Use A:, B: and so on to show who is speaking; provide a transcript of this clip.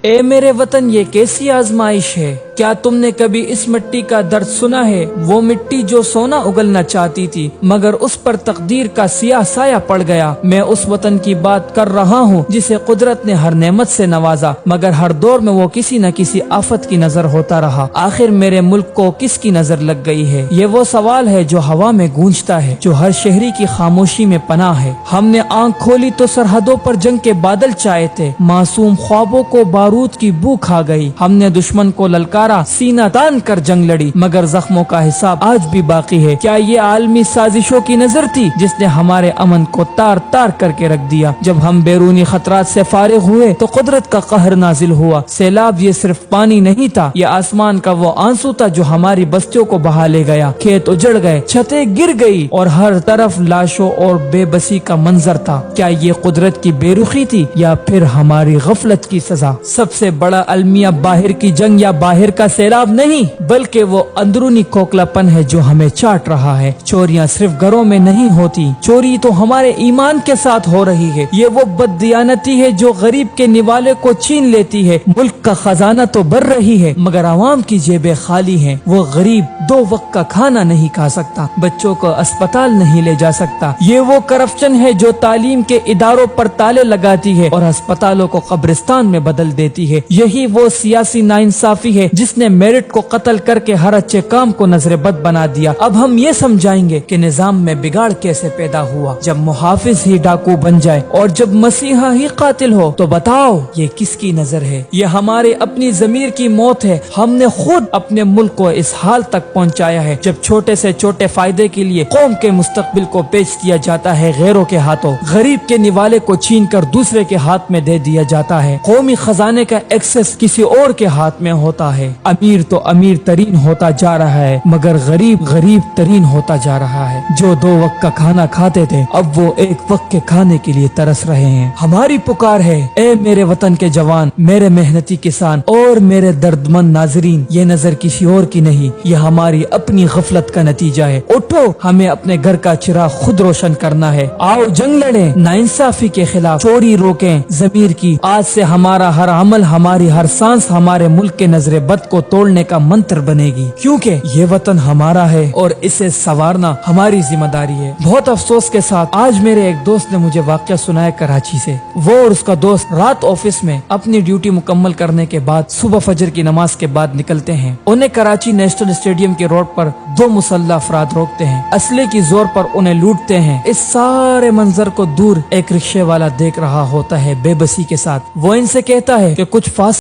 A: اے میرے وطن، یہ کیسی آزمائش ہے؟ کیا تم نے کبھی اس مٹی کا درد سنا ہے؟ وہ مٹی جو سونا اگلنا چاہتی تھی مگر اس پر تقدیر کا سیاہ سایہ پڑ گیا۔ میں اس وطن کی بات کر رہا ہوں جسے قدرت نے ہر نعمت سے نوازا مگر ہر دور میں وہ کسی نہ کسی آفت کی نظر ہوتا رہا۔ آخر میرے ملک کو کس کی نظر لگ گئی ہے؟ یہ وہ سوال ہے جو ہوا میں گونجتا ہے، جو ہر شہری کی خاموشی میں پناہ ہے۔ ہم نے آنکھ کھولی تو سرحدوں پر جنگ کے بادل چھائے تھے، معصوم خوابوں کو بارود کی بو کھا گئی۔ ہم نے دشمن کو للکارا، سینہ تان کر جنگ لڑی مگر زخموں کا حساب آج بھی باقی ہے۔ کیا یہ عالمی سازشوں کی نظر تھی جس نے ہمارے امن کو تار تار کر کے رکھ دیا؟ جب ہم بیرونی خطرات سے فارغ ہوئے تو قدرت کا قہر نازل ہوا۔ سیلاب یہ صرف پانی نہیں تھا، یہ آسمان کا وہ آنسو تھا جو ہماری بستیوں کو بہا لے گیا۔ کھیت اجڑ گئے، چھتیں گر گئی اور ہر طرف لاشوں اور بے بسی کا منظر تھا۔ کیا یہ قدرت کی بے رخی تھی یا پھر ہماری غفلت کی سزا؟ سب سے بڑا المیہ باہر کی جنگ یا باہر کا سیلاب نہیں بلکہ وہ اندرونی کھوکھلا پن ہے جو ہمیں چاٹ رہا ہے۔ چوریاں صرف گھروں میں نہیں ہوتی، چوری تو ہمارے ایمان کے ساتھ ہو رہی ہے۔ یہ وہ بددیانتی ہے جو غریب کے نوالے کو چھین لیتی ہے۔ ملک کا خزانہ تو بھر رہی ہے مگر عوام کی جیبیں خالی ہیں۔ وہ غریب 2 وقت کا کھانا نہیں کھا سکتا، بچوں کو اسپتال نہیں لے جا سکتا۔ یہ وہ کرپشن ہے جو تعلیم کے اداروں پر تالے لگاتی ہے اور اسپتالوں کو قبرستان میں بدل دیتی ہے۔ یہی وہ سیاسی ناانصافی ہے جس نے میرٹ کو قتل کر کے ہر اچھے کام کو نظر بد بنا دیا۔ اب ہم یہ سمجھائیں گے کہ نظام میں بگاڑ کیسے پیدا ہوا۔ جب محافظ ہی ڈاکو بن جائے اور جب مسیحا ہی قاتل ہو تو بتاؤ یہ کس کی نظر ہے؟ یہ ہمارے اپنی ضمیر کی موت ہے۔ ہم نے خود اپنے ملک کو اس حال تک پہنچایا ہے جب چھوٹے سے چھوٹے فائدے کے لیے قوم کے مستقبل کو بیچ دیا جاتا ہے غیروں کے ہاتھوں۔ غریب کے نوالے کو چھین کر دوسرے کے ہاتھ میں دے دیا جاتا ہے۔ قومی خزانے کا ایکسس کسی اور کے ہاتھ میں ہوتا ہے۔ امیر تو امیر ترین ہوتا جا رہا ہے مگر غریب غریب ترین ہوتا جا رہا ہے۔ جو 2 وقت کا کھانا کھاتے تھے اب وہ 1 وقت کے کھانے کے لیے ترس رہے ہیں۔ ہماری پکار ہے، اے میرے وطن کے جوان، میرے محنتی کسان اور میرے دردمند ناظرین، یہ نظر کسی اور کی نہیں، یہ ہماری اپنی غفلت کا نتیجہ ہے۔ اٹھو، ہمیں اپنے گھر کا چراغ خود روشن کرنا ہے۔ آؤ جنگ لڑیں، ناانصافی کے خلاف، چوری روکیں، ضمیر کی۔ آج سے ہمارا ہر عمل، ہماری ہر سانس ہمارے ملک کے نظر بد کو توڑنے کا منتر بنے گی، کیونکہ یہ وطن ہمارا ہے اور اسے سنوارنا ہماری ذمہ داری ہے۔ بہت افسوس کے ساتھ آج میرے ایک دوست نے مجھے واقعہ سنایا کراچی سے۔ وہ اور اس کا دوست رات آفس میں اپنی ڈیوٹی مکمل کرنے کے بعد صبح فجر کی نماز کے بعد نکلتے ہیں۔ انہیں کراچی نیشنل اسٹیڈیم کے روڈ پر 2 مسلح افراد روکتے ہیں، اسلحے کی زور پر انہیں لوٹتے ہیں۔ اس سارے منظر کو دور ایک رکشے والا دیکھ رہا ہوتا ہے بے بسی کے ساتھ۔ وہ ان سے کہتا ہے کہ کچھ فاصلے